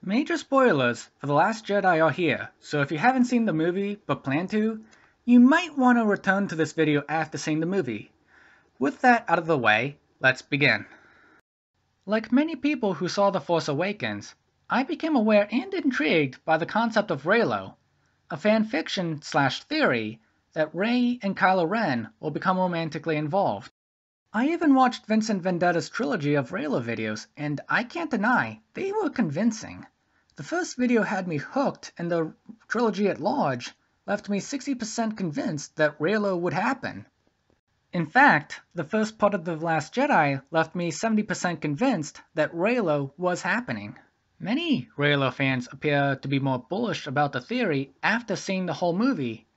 Major spoilers for The Last Jedi are here, so if you haven't seen the movie but plan to, you might want to return to this video after seeing the movie. With that out of the way, let's begin. Like many people who saw The Force Awakens, I became aware and intrigued by the concept of Reylo, a fanfiction/theory that Rey and Kylo Ren will become romantically involved. I even watched Vincent Vendetta's trilogy of Reylo videos, and I can't deny, they were convincing. The first video had me hooked, and the trilogy at large left me 60% convinced that Reylo would happen. In fact, the first part of The Last Jedi left me 70% convinced that Reylo was happening. Many Reylo fans appear to be more bullish about the theory after seeing the whole movie.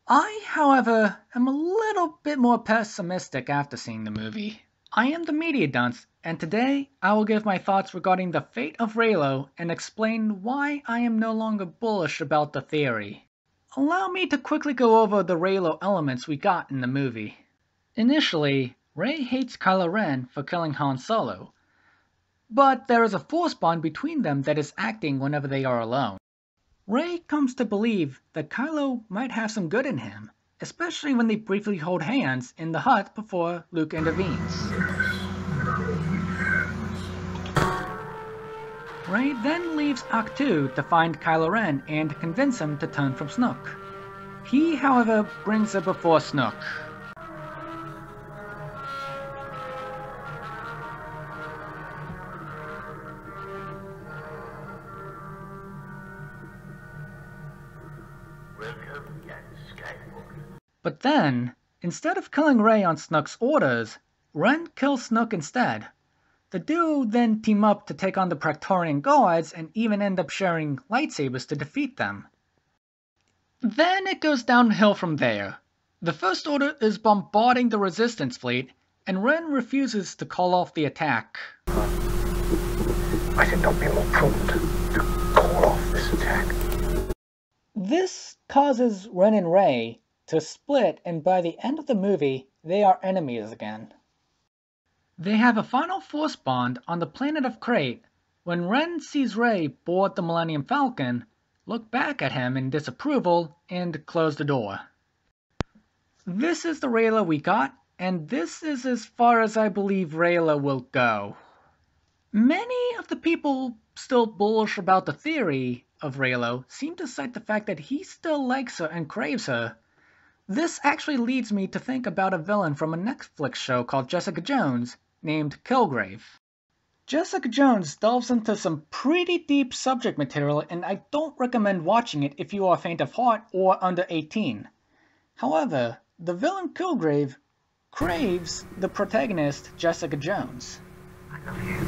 I, however, am a little bit more pessimistic after seeing the movie. I am the media dunce, and today I will give my thoughts regarding the fate of Reylo and explain why I am no longer bullish about the theory. Allow me to quickly go over the Reylo elements we got in the movie. Initially, Rey hates Kylo Ren for killing Han Solo, but there is a force bond between them that is acting whenever they are alone. Rey comes to believe that Kylo might have some good in him, especially when they briefly hold hands in the hut before Luke intervenes. Rey then leaves Ahch-To to find Kylo Ren and convince him to turn from Snoke. He, however, brings her before Snoke. But then, instead of killing Rey on Snoke's orders, Ren kills Snoke instead. The duo then team up to take on the Praetorian Guards and even end up sharing lightsabers to defeat them. Then it goes downhill from there. The First Order is bombarding the Resistance fleet, and Ren refuses to call off the attack. I think it would be more prudent to call off this attack. This causes Ren and Rey to split, and by the end of the movie, they are enemies again. They have a final force bond on the planet of Crait when Ren sees Rey board the Millennium Falcon, look back at him in disapproval, and close the door. This is the Reylo we got, and this is as far as I believe Reylo will go. Many of the people still bullish about the theory of Reylo seem to cite the fact that he still likes her and craves her. This actually leads me to think about a villain from a Netflix show called Jessica Jones, named Kilgrave. Jessica Jones delves into some pretty deep subject material, and I don't recommend watching it if you are faint of heart or under 18. However, the villain Kilgrave craves the protagonist Jessica Jones. I love you.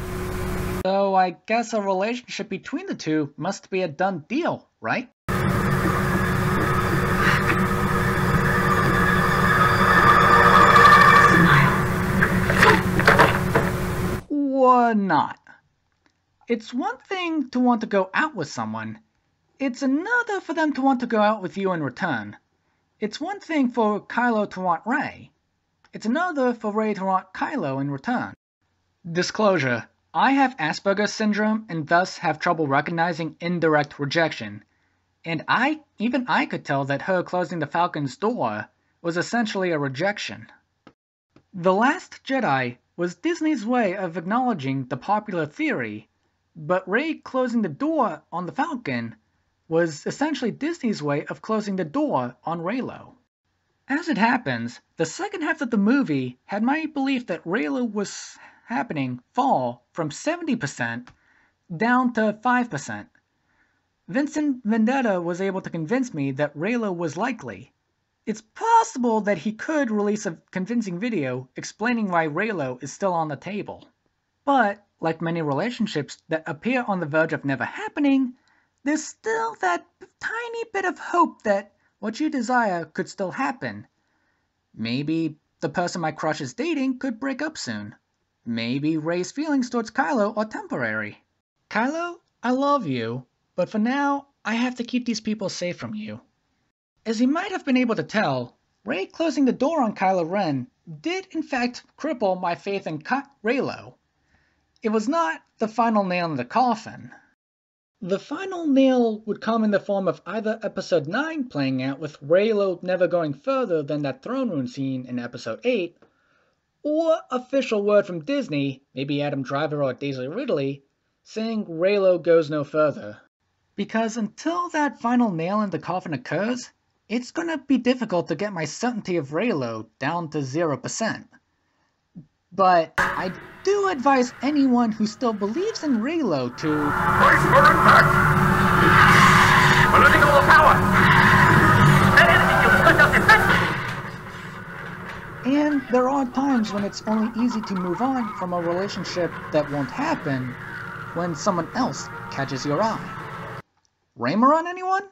So I guess a relationship between the two must be a done deal, right? Or not. It's one thing to want to go out with someone. It's another for them to want to go out with you in return. It's one thing for Kylo to want Rey. It's another for Rey to want Kylo in return. Disclosure: I have Asperger's syndrome and thus have trouble recognizing indirect rejection. And even I could tell that her closing the Falcon's door was essentially a rejection. The Last Jedi was Disney's way of acknowledging the popular theory, but Rey closing the door on the Falcon was essentially Disney's way of closing the door on Reylo. As it happens, the second half of the movie had my belief that Reylo was happening fall from 70% down to 5%. Vincent Vendetta was able to convince me that Reylo was likely. It's possible that he could release a convincing video explaining why Reylo is still on the table. But, like many relationships that appear on the verge of never happening, there's still that tiny bit of hope that what you desire could still happen. Maybe the person my crush is dating could break up soon. Maybe Rey's feelings towards Kylo are temporary. Kylo, I love you, but for now, I have to keep these people safe from you. As you might have been able to tell, Rey closing the door on Kylo Ren did in fact cripple my faith in Reylo. It was not the final nail in the coffin. The final nail would come in the form of either Episode 9 playing out with Reylo never going further than that throne room scene in Episode 8, or official word from Disney, maybe Adam Driver or Daisy Ridley, saying Reylo goes no further. Because until that final nail in the coffin occurs, it's gonna be difficult to get my certainty of Reylo down to 0%. But I do advise anyone who still believes in Reylo to... Brace for impact! We're losing all power! That enemy will put us defensive! And there are times when it's only easy to move on from a relationship that won't happen when someone else catches your eye. Raymer on anyone?